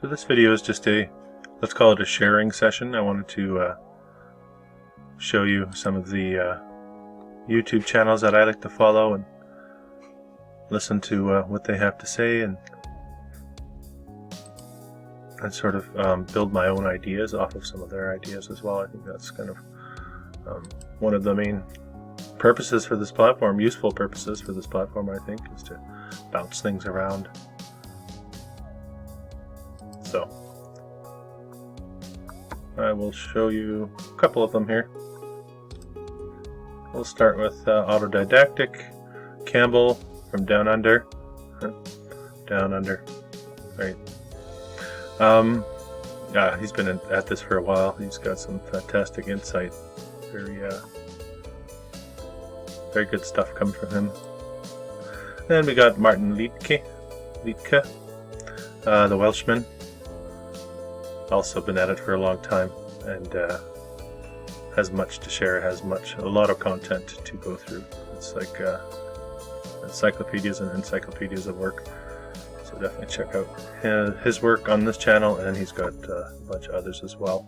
So this video is just let's call it a sharing session. I wanted to show you some of the YouTube channels that I like to follow and listen to what they have to say, and sort of build my own ideas off of some of their ideas as well. I think that's kind of one of the main purposes for this platform, useful purposes for this platform, I think, is to bounce things around. So I will show you a couple of them here. We'll start with Autodidactic, Campbell from Down Under. Down Under, right. Yeah, he's been at this for a while. He's got some fantastic insight. Very good stuff comes from him. Then we got Martin Liedtke, the Welshman. Also been at it for a long time and has much to share. Has a lot of content to go through. It's like encyclopedias and encyclopedias of work. So definitely check out his work on this channel, and he's got a bunch of others as well.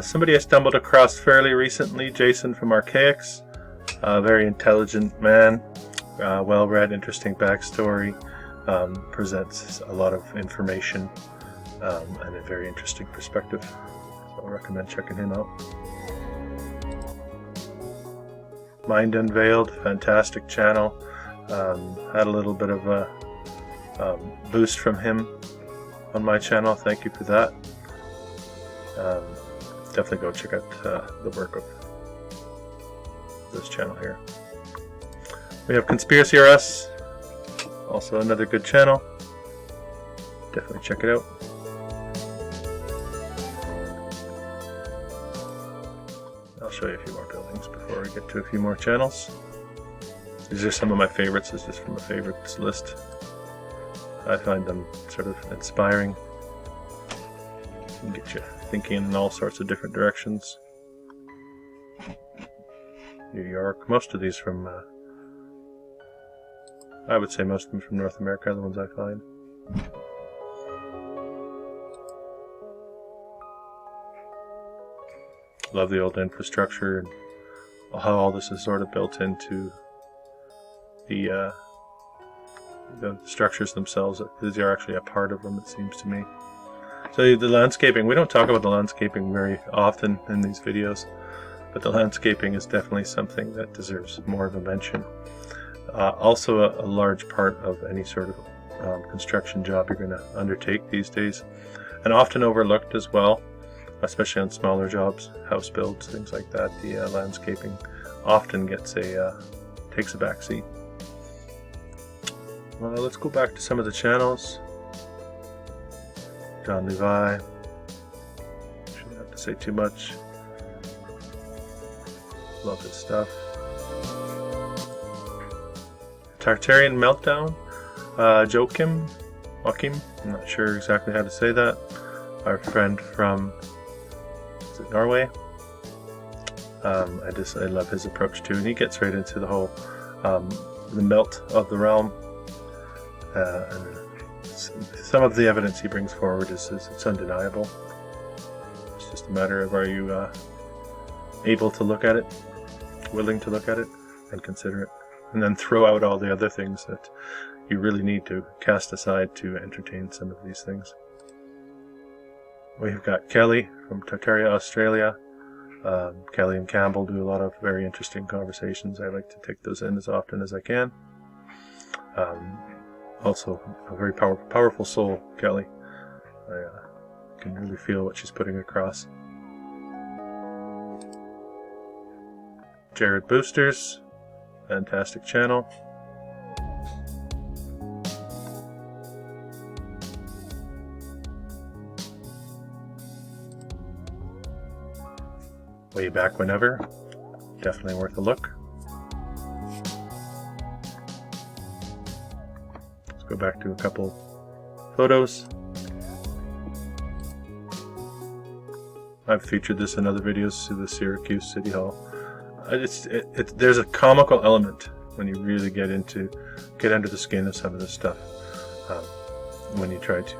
Somebody I stumbled across fairly recently, Jason from Archaics. A very intelligent man, well-read, interesting backstory, presents a lot of information and a very interesting perspective. So I recommend checking him out. Mind Unveiled, fantastic channel. Had a little bit of a boost from him on my channel. Thank you for that. Definitely go check out the work of this channel here. We have Conspiracy RS, also another good channel. Definitely check it out. I'll show you a few more buildings before we get to a few more channels. These are some of my favorites. This is just from a favorites list. I find them sort of inspiring and get you thinking in all sorts of different directions. New York. Most of these from, I would say most of them from North America, the ones I find. Love the old infrastructure and how all this is sort of built into the structures themselves. These are actually a part of them, it seems to me. So the landscaping, we don't talk about the landscaping very often in these videos, but the landscaping is definitely something that deserves more of a mention. Also a large part of any sort of construction job you're going to undertake these days, and often overlooked as well, especially on smaller jobs, house builds, things like that. The landscaping often takes a back seat. Let's go back to some of the channels. John Levi. Shouldn't have to say too much. Love his stuff. Tartarian Meltdown. Joachim, I'm not sure exactly how to say that. Our friend from, is it Norway? I love his approach too, and he gets right into the whole the melt of the realm. And some of the evidence he brings forward is it's undeniable. It's just a matter of, are you able to look at it, willing to look at it, and consider it, and then throw out all the other things that you really need to cast aside to entertain some of these things. We've got Kelly from Tartaria, Australia. Kelly and Campbell do a lot of very interesting conversations. I like to take those in as often as I can. Also, a very powerful soul, Kelly. I can really feel what she's putting across. Jared Boosters, fantastic channel. Way Back Whenever, definitely worth a look. Let's go back to a couple photos. I've featured this in other videos to the Syracuse City Hall. There's a comical element when you really get under the skin of some of this stuff. when you try to,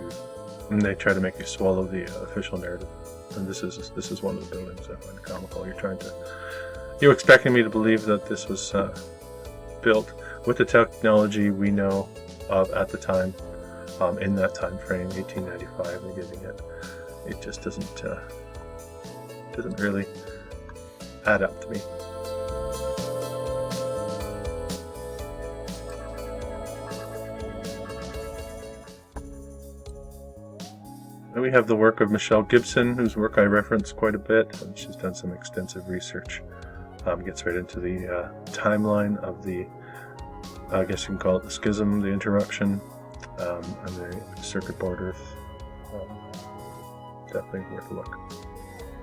when they try to make you swallow the official narrative. And this is one of the buildings I find comical. You're expecting me to believe that this was built with the technology we know of at the time, in that time frame, 1895. They're giving it. It just doesn't really add up to me. And we have the work of Michelle Gibson, whose work I reference quite a bit, and she's done some extensive research. Gets right into the timeline of the, I guess you can call it the schism, the interruption, and the circuit board Earth. Definitely worth a look.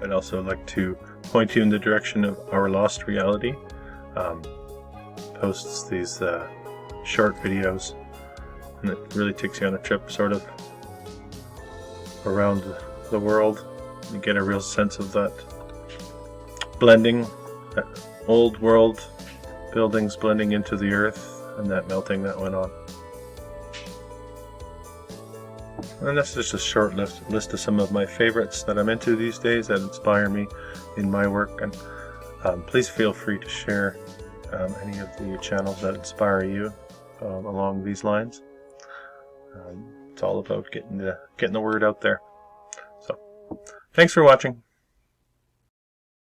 I'd also like to point you in the direction of Our Lost Reality. Posts these short videos, and it really takes you on a trip sort of around the world. You get a real sense of that blending, that old world buildings blending into the earth, and that melting that went on. And that's just a short list of some of my favorites that I'm into these days that inspire me in my work. And please feel free to share any of the channels that inspire you along these lines. It's all about getting the word out there. So, thanks for watching.